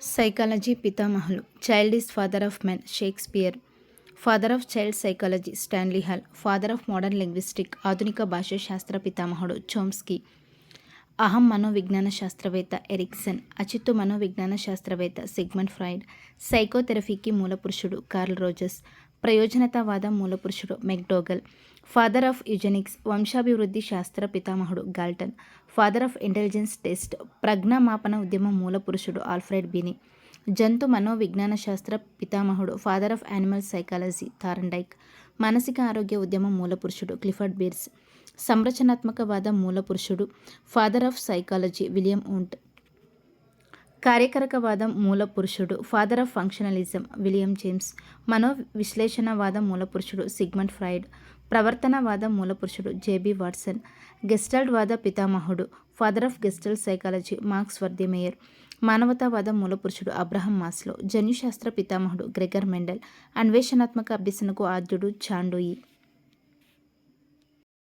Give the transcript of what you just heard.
Psychology పితామహులు. Child is father of men Shakespeare. Father of child psychology Stanley Hall. Father of modern linguistic ఆధునిక భాషా శాస్త్ర పితామహుడు Chomsky. అహం మనోవిజ్ఞాన శాస్త్రవేత్త ఎరిక్సన్. అచిత్తు మనోవిజ్ఞాన శాస్త్రవేత్త సిగ్మండ్ ఫ్రాయిడ్. సైకోథెరపీకి మూలపురుషుడు కార్ల్ రోజర్స్. ప్రయోజనతావాద మూలపురుషుడు మెక్డోగల్. ఫాదర్ ఆఫ్ యుజెనిక్స్ వంశాభివృద్ధి శాస్త్ర పితామహుడు Galton. Father of intelligence test ప్రజ్ఞామాపన ఉద్యమ మూలపురుషుడు ఆల్ఫ్రెడ్ బినీ. జంతు మనోవిజ్ఞాన శాస్త్ర పితామహుడు father of animal psychology Thorndike. మానసిక ఆరోగ్య ఉద్యమ మూలపురుషుడు క్లిఫర్డ్ బీర్స్. సంరచనాత్మకవాద మూలపురుషుడు father of psychology William Wundt. కార్యకరకవాదం మూలపురుషుడు father of functionalism William James. మనోవిశ్లేషణవాద మూలపురుషుడు సిగ్మండ్ ఫ్రాయిడ్. ప్రవర్తనవాద మూలపురుషుడు జేబీ వాట్సన్. గెస్టాల్ట్ వాద పితామహుడు father of gestalt psychology Marx Wertheimer. మానవతావాద మూలపురుషుడు అబ్రహం మాస్లో. జన్యుశాస్త్ర పితామహుడు గ్రెగర్ మెండల్. అన్వేషణాత్మక అభ్యసనకు ఆద్యుడు చాండోయి.